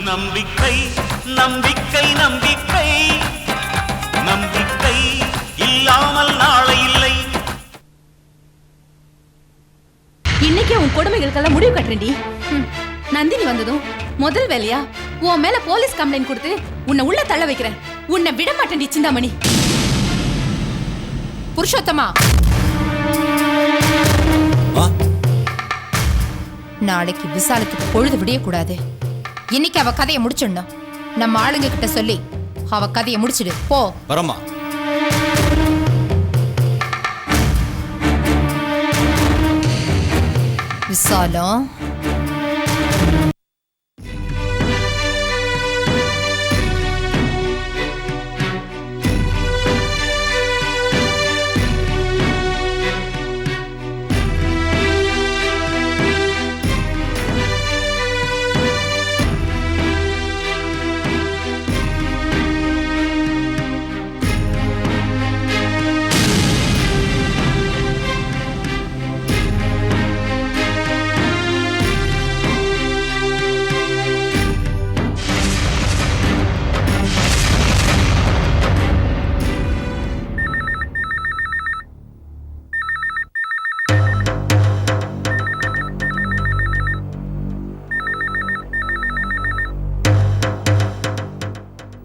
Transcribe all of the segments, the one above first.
நம்பிக்கை நம்பிக்கை நம்பிக்கை நம்பிக்கை இல்லாமல் நாளை இல்லை. இன்னைக்கு உன் கொடுமைகளுக்கெல்லாம் முடிவு கட்டுறேன்டி. நந்தினி வந்ததும் முதல் வேலையா உன் மேல போலீஸ் கம்ப்ளைண்ட் கொடுத்து உன்னை உள்ள தள்ள வைக்கிறேன். உன்னை விட மாட்டேன்டி சிந்தாமணி. புருஷோத்தமா, நாளைக்கு விசாலத்துக்கு பொழுது விடியக்கூடாது. இன்னைக்கு அவ கதையை முடிச்சிடணும். நம்ம ஆளுங்க கிட்ட சொல்லி அவ கதையை முடிச்சிடு. போ. வரமா. விசாலம்,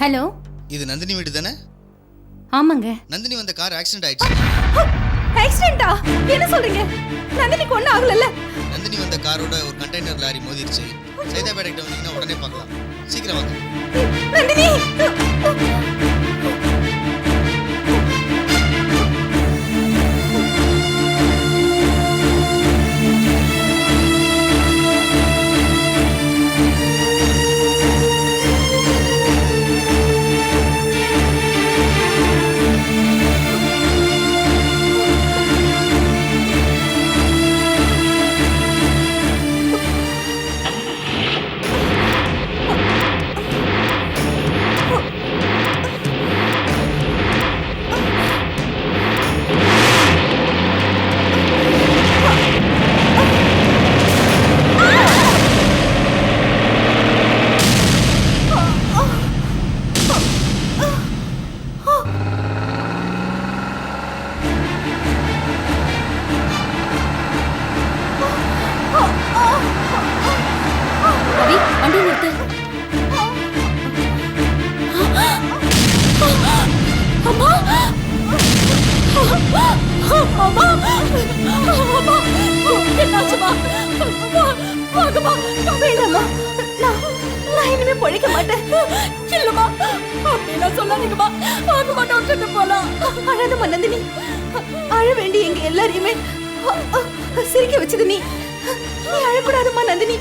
ஹலோ, இது நந்தினி வீடு தானே? ஆமாங்க. நந்தினி வந்த கார் ஆக்சிடென்ட் ஆயிடுச்சு. ஆக்சிடென்ட்டா? என்ன சொல்றீங்க? நந்தினிக்கு ஒண்ணும் ஆகலல்ல? நந்தினி வந்த காரோட ஒரு கண்டெய்னர் லாரி மோதிருச்சு. சைதாபேட்டை கிட்ட வந்தீங்கன்னா உடனே பார்க்கலாம். சீக்கிரம் வாங்க. நந்தினி, இனிமே பொழைக்க மாட்டேன். இல்லம்மா, அப்படிலாம் சொல்லாதீங்கம்மா. வாங்கம்மா, டாக்டர்கிட்ட போலாம். அழாதம்மா நந்தினி. அழ வேண்டி எங்க எல்லாரையுமே சிரிக்க வச்சது நீ. நீ அழக்கூடாதும்மா நந்தினி.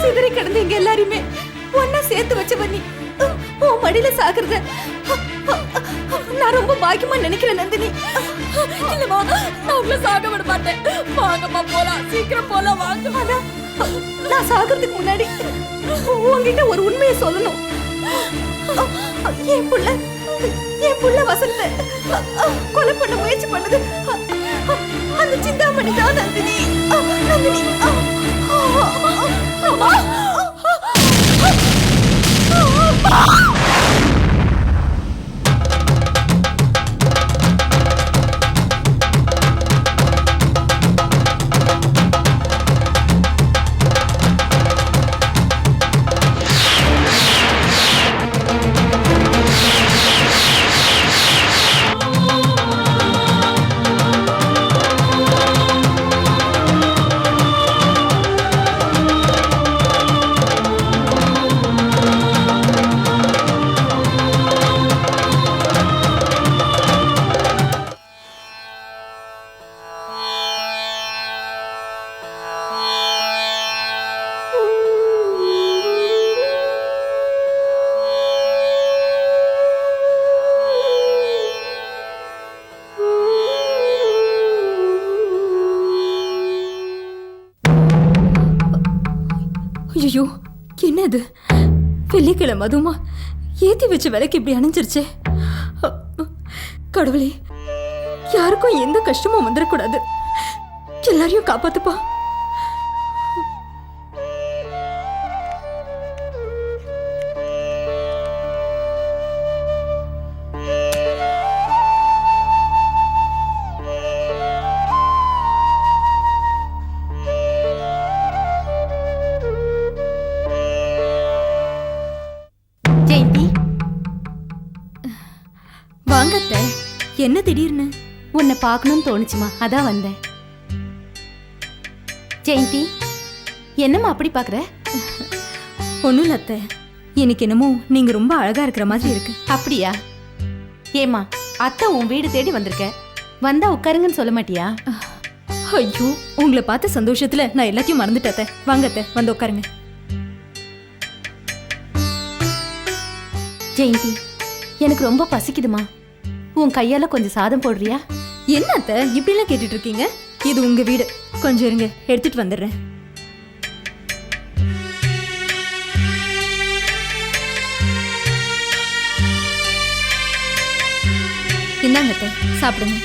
சிதறி கிடந்து எங்க எல்லாரையுமே ஒன்னா சேர்த்து வச்சவ நீ. உன் மடியில சாகுறத நான் ரொம்ப பாக்கியமா நினைக்கிறேன் நந்தினி. இல்லம்மா, நான் உங்களை சாக விட மாட்டேன். வாங்கம்மா போலாம், சீக்கிரம் போலாம், வாங்க. ஆனா நான் சாகிறதுக்கு முன்னாடி உங்ககிட்ட ஒரு உண்மையை சொல்லணும். என் புள்ள வசந்த கொலை பண்ண முயற்சி பண்ணது அந்த சிந்தாமணி தான் நந்தினி. நந்தினி, ஐயோ, என்னது? வெள்ளிக்கிழமை அதுமா ஏத்தி வச்ச விலைக்கு இப்படி அணைஞ்சிருச்சு. கடவுளே, யாருக்கும் எந்த கஷ்டமும் வந்துடக்கூடாது. எல்லாரையும் காப்பாத்துப்பா. ஜெயந்தி, வாங்க அத்தை. என்ன திடீர்னு? உன்னை பார்க்கணும்னு தோணுச்சுமா, அதான் வந்தேன். ஜெயந்தி, என்னம்மா அப்படி பார்க்குற? ஒன்றும் இல்லை அத்தை, எனக்கு என்னமோ நீங்க ரொம்ப அழகா இருக்கிற மாதிரி இருக்கு. அப்படியா? ஏம்மா, அத்தை உன் வீடு தேடி வந்திருக்க, வந்தா உட்காருங்கன்னு சொல்ல மாட்டியா? ஐயோ, உங்களை பார்த்த சந்தோஷத்துல நான் எல்லாத்தையும் மறந்துட்டேன் அத்தை. வாங்க அத்தை, வந்து உட்காருங்க. ஜெயந்தி, எனக்கு ரொம்ப பசிக்குதுமா, உன் கையால கொஞ்சம் சாதம் போடுறியா? என்ன அத்தை இப்படிலாம் கேட்டுட்டு இருக்கீங்க? இது உங்க வீடு, கொஞ்சம் இருங்க, எடுத்துட்டு வந்துடுறேன். இந்தாங்க அத்தை, சாப்பிடுங்க.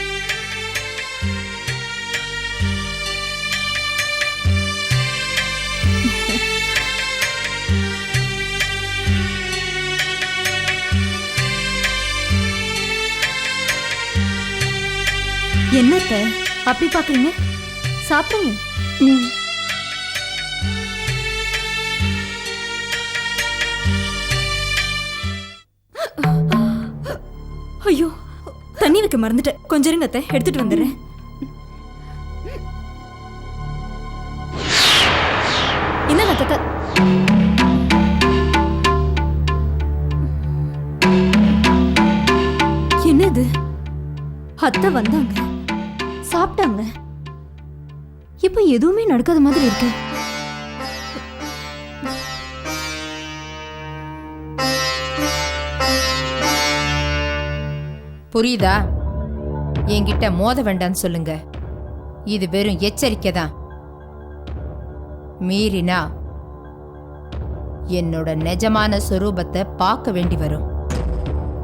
என்னத்த அப்படி பாக்குறீங்க? சாப்பிடுங்க. ஐயோ, தண்ணி வைக்க மறந்துட்டேன். கொஞ்சம் இருங்க அத்தை, எடுத்துட்டு வந்துடுறேன். என்ன அத்தை? என்னது? அத்தை வந்தாங்க, சாப்பிட்டாங்க, இப்ப எதுவுமே நடக்காத மாதிரி இருக்கு. புரியுதா? என்கிட்ட மோத வேண்டான்னு சொல்லுங்க. இது வெறும் எச்சரிக்கை தான். மீறினா என்னோட நிஜமான சொரூபத்தை பார்க்க வேண்டி வரும்.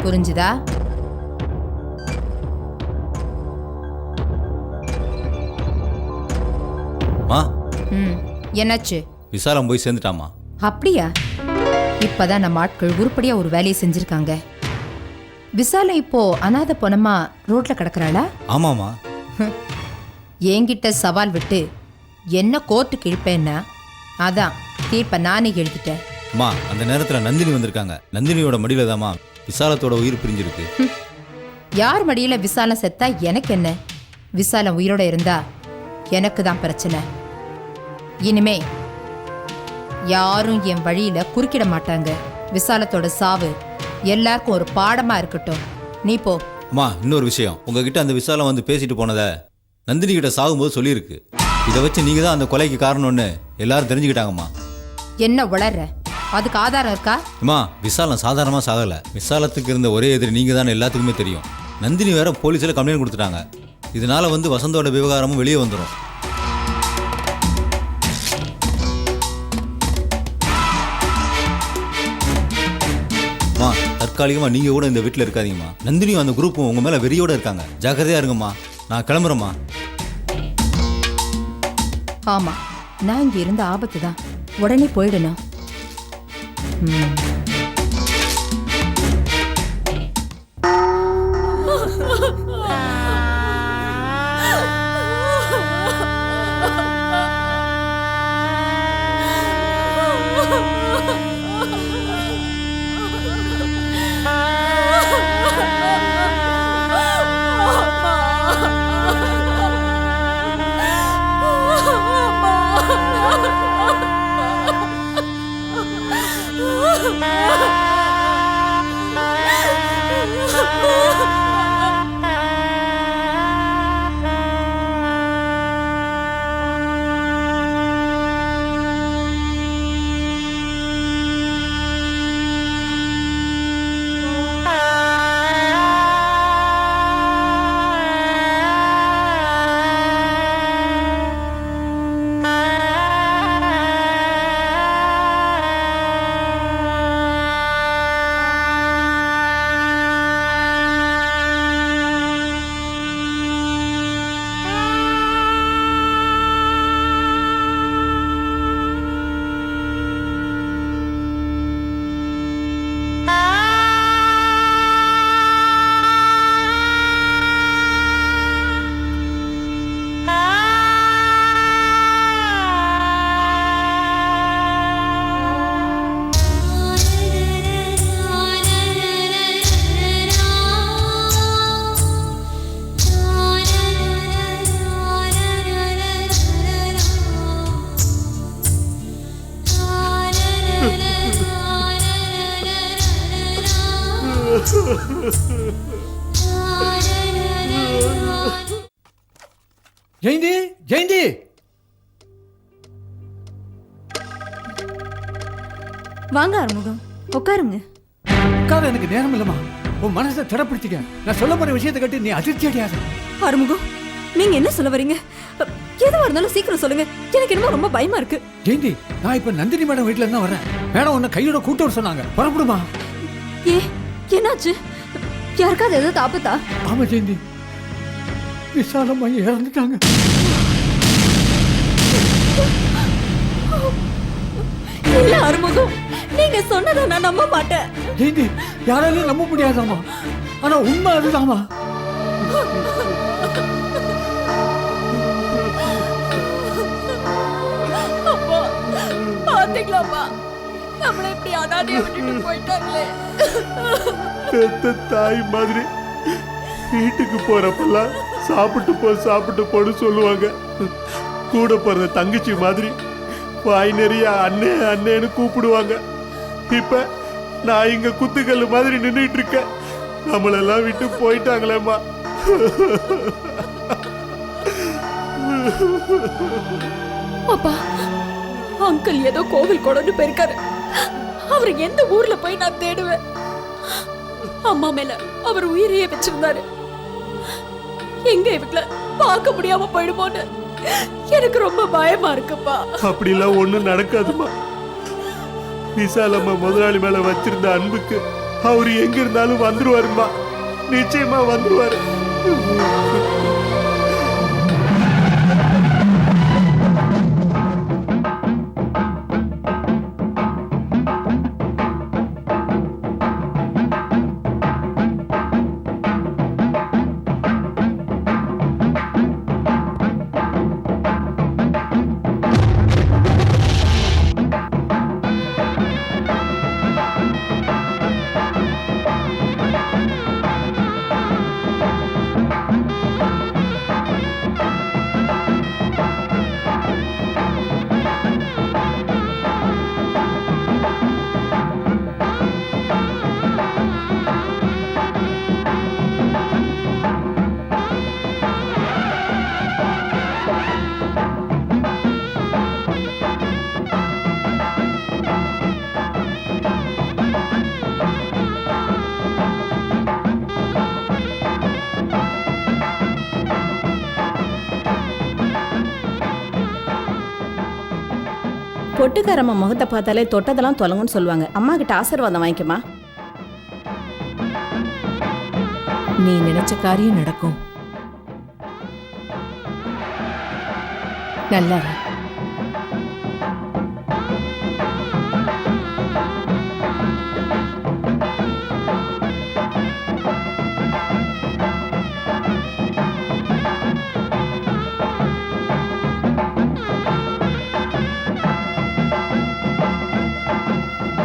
புரிஞ்சுதா? என்னாச்சு? விசாலம் போய் சேர்ந்துட்டாமா? அப்படியா? இப்பதான் நம்ம ஆட்கள் உருப்படியா ஒரு வேலையை செஞ்சிருக்காங்க. விசாலம் இப்போ அனாதை பொணமா ரோட்ல கிடக்குறாளா? ஆமாமா. என்கிட்ட சவால் விட்டு என்ன கோர்ட்டுக்கு இழுப்பேன்னா அதான் தீர்ப்ப நானே எழுதிட்டேன். அம்மா, அந்த நேரத்துல நந்தினி வந்திருக்காங்க. நந்தினியோட மடியில தாமா விசாலத்தோட உயிர் பிரிஞ்சிருக்கு. யார் மடியில விசாலம் செத்தா எனக்கு என்ன? விசாலம் உயிரோட இருந்தா எனக்கு தான் பிரச்சனை. இனிமே யாரும் என் வழியில குறுக்கிட மாட்டாங்க. விசாலத்தோட சாவு எல்லாருக்கும் ஒரு பாடமா இருக்கட்டும். நீ போ. அம்மா, இன்னொரு விஷயம், உங்ககிட்ட அந்த விசாலம் வந்து பேசிட்டு போனத நந்தினி கிட்ட சாகும்போது சொல்லியிருக்கு. இதை வச்சு நீங்க தான் அந்த கொலைக்கு காரணம்னு எல்லாரும் தெரிஞ்சுக்கிட்டாங்கம்மா. என்ன உளற? அதுக்கு ஆதாரம் இருக்கா? அம்மா, விசாலம் சாதாரணமா சாகல. விசாலத்துக்கு இருந்த ஒரே எதிரி நீங்க தான் எல்லாத்துக்குமே தெரியும். நந்தினி வேற போலீஸ்ல கம்ப்ளைண்ட் கொடுத்துட்டாங்க. இதனால வந்து வசந்தோட விவகாரமும் வெளியே வந்துடும். அம்மா, தற்காலிகமா நீங்க கூட இந்த வீட்டில் இருக்காதீங்கம்மா. நந்தினியும் அந்த குரூப்பும் உங்க மேல வெறியோட இருக்காங்க. ஜாக்கிரதையா இருங்கம்மா. நான் கிளம்புறேம்மா. ஆமா, நான் இங்க இருந்த ஆபத்து தான். உடனே போயிடணும். அம்மா ஜெயந்தி ஜெயந்தி வாங்க ஆறுமுகம், உட்காருங்க. உட்கார எனக்கு நேரம் இல்லம்மா. உன் மனசை திடப்படுத்திக்க. நான் சொல்ல போற விஷயத்தை கேட்டு நீ அதிர்ச்சி அடையாத. ஆறுமுகம், நீங்க என்ன சொல்ல வரீங்க? எதுவா இருந்தாலும் சீக்கிரம் சொல்லுங்க. எனக்கு என்னமோ ரொம்ப பயமா இருக்கு. ஜெயந்தி, நான் இப்ப நந்தினி மேடம் வீட்டுல இருந்தா வரேன். மேடம் உன்னை கையோட கூட்ட வர சொன்னாங்க. புறப்படுமா? ஏ, என்னாச்சு? யாருக்காவது ஏதாவது ஆபத்தா? ஆமா ஜெயந்தி, விசாலம்மா இறந்துட்டாங்க. இல்ல ஆறுமுகம், நீங்க சொன்னதை நான் நம்ப மாட்டேன். ஜெயந்தி, யாராலையும் நம்ப முடியாதாமா. ஆனா உண்மை அதுதாமா. அப்பா, பாத்தீங்களாப்பா, நம்மளை இப்படி அனாதையை விட்டுட்டு போயிட்டாங்களே. பெத்த தாய் மாதிரி வீட்டுக்கு போறப்பெல்லாம் சாப்பிட்டு போன்னு சொல்லுவாங்க. கூட பிறந்த தங்கச்சி மாதிரி வாய் நிறைய அண்ணே அண்ணேன்னு கூப்பிடுவாங்க. இப்ப நான் இங்க குத்துக்கல் மாதிரி நின்றுட்டு இருக்கேன். நம்மளெல்லாம் விட்டு போயிட்டாங்களேம்மா. அப்பா, அங்கிள் ஏதோ கோவில் கொண்டு போயிருக்காரு. அவர் எந்த ஊர்ல போய் நான் தேடுவேன்? அம்மா மேல அவர் உயிரையே வச்சிருந்தாரு. எங்க இவங்கள பார்க்க முடியாம போயிடுமோன்னு எனக்கு ரொம்ப பயமா இருக்குப்பா. அப்படிலாம் ஒண்ணும் நடக்காதுமா. விசாலம்மா முதலாளி மேல வச்சிருந்த அன்புக்கு அவரு எங்க இருந்தாலும் வந்துருவாருமா. நிச்சயமா வந்துருவாரு. பொட்டுக்காரம்மா முகத்தை பார்த்தாலே தொட்டதெல்லாம் தொலங்குன்னு சொல்லுவாங்க. அம்மா கிட்ட ஆசீர்வாதம் வாங்கிக்கமா. நீ நினைச்ச காரியம் நடக்கும். நல்லா இரு.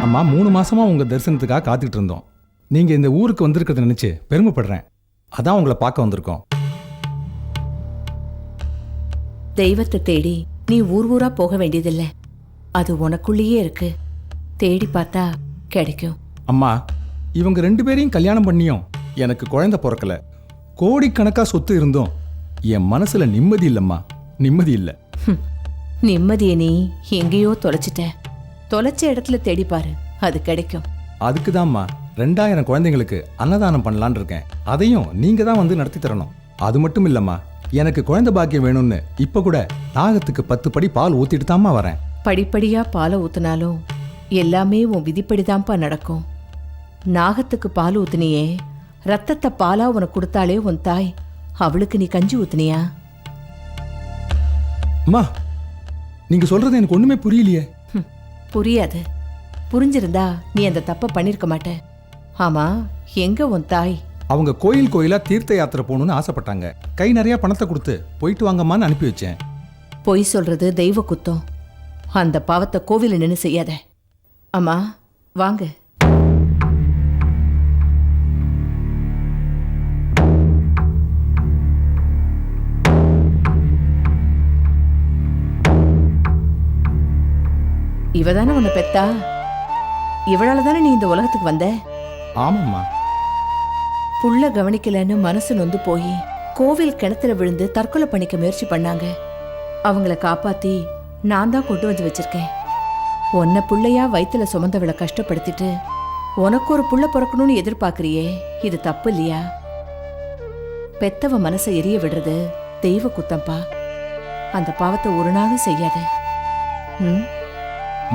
அம்மா, 3 மாசமா உங்க தரிசனத்துக்காக காத்துக்கிட்டு இருந்தோம். நீங்க இந்த ஊருக்கு வந்திருக்கிறத நினைச்சு பெருமைப்படுறேன். அதான் உங்களை பார்க்க வந்திருக்கோம். தெய்வத்தை தேடி நீ ஊர் ஊரா போக வேண்டியதில்லை. அது உனக்குள்ளேயே இருக்கு. தேடி பார்த்தா கிடைக்கும். அம்மா, இவங்க 2 பேரையும் கல்யாணம் பண்ணியும் எனக்கு குழந்தை பிறக்கல. கோடிக்கணக்கா சொத்து இருந்தும் என் மனசுல நிம்மதி இல்லம்மா, நிம்மதி இல்லை. நிம்மதியை நீ எங்கேயோ தொலைச்சிட்ட. தொலைச்ச இடத்துல தேடி பாரு, அது கிடைக்கும். அதுக்குதான்மா 2000 குழந்தைங்களுக்கு அன்னதானம் பண்ணலான் இருக்கேன். அதையும் நீங்க தான் வந்து நடத்தி தரணும். அது மட்டும் இல்லம்மா, எனக்கு குழந்தை பாக்கியம் வேணும்னு இப்ப கூட நாகத்துக்கு 10 படி பால் ஊத்திட்டு தாம்மா வரேன். படிப்படியா பாலை ஊத்துனாலும் எல்லாமே உன் விதிப்படிதான்ப்பா நடக்கும். நாகத்துக்கு பால் ஊத்துனியே, ரத்தத்தை பாலா உனக்கு கொடுத்தாலே உன் தாய், அவளுக்கு நீ கஞ்சி ஊத்துனியா? அம்மா, நீங்க சொல்றது எனக்கு ஒண்ணுமே புரியலையே. புரியாது. புரிஞ்சிருந்தா நீ அந்த தப்பை பண்ணிருக்க மாட்ட. ஆமா, எங்க உன் தாய்? அவங்க கோயில் கோயிலா தீர்த்த யாத்திரை போகணும்னு ஆசைப்பட்டாங்க. கை நிறைய பணத்தை கொடுத்து போயிட்டு வாங்கம்மான்னு அனுப்பி வச்சேன். பொய் சொல்றது தெய்வ குத்தம். அந்த பாவத்தை கோவில நின்று செய்யாத. அம்மா வாங்க. இவதானே உன்னை பெத்தா? இவளால தானே நீ இந்த உலகத்துக்கு வந்த? ஆமாம்மா, புள்ள கவனிக்கலன்னு மனசு நொந்து போய் கோவில் கிணத்துல விழுந்து தற்கொலை பண்ணிக்க முயற்சி பண்ணாங்க. அவங்கள காப்பாத்தி நான் தான் கொண்டு வந்து வச்சிருக்கேன். உன்னை புள்ளையா வயித்துல சுமந்தவளை கஷ்டப்படுத்திட்டு உனக்கு ஒரு புள்ள பிறக்கணும்னு எதிர்பார்க்கறியே, இது தப்பு இல்லையா? பெத்தவ மனசை எரிய விடுறது தெய்வ குத்தம்பா. அந்த பாவத்தை ஒரு நாளும் செய்யாத.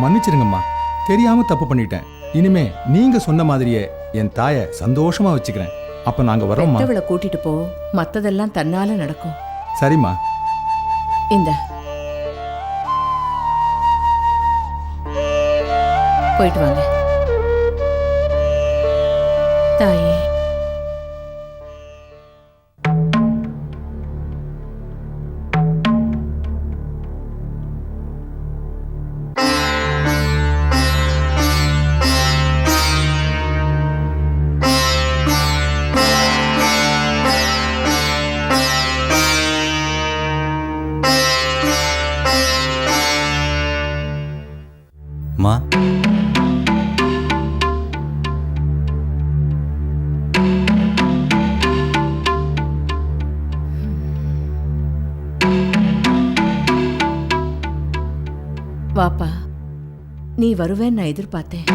மன்னிச்சிருங்கம்மா, தெரியாம தப்பு பண்ணிட்டேன். இனிமே நீங்க சொன்ன மாதிரியே என் தாயை சந்தோஷமா வச்சுக்கிறேன். அப்ப நாங்க வரோம்மா. பெத்தவளை கூட்டிட்டு போ, மத்ததெல்லாம் தன்னால நடக்கும். சரிம்மா. இந்த போயிட்டு வாங்க தாயே. அம்மா, வாப்பா, நீ வருவேன்னு நான் எதிர்பார்த்தேன்.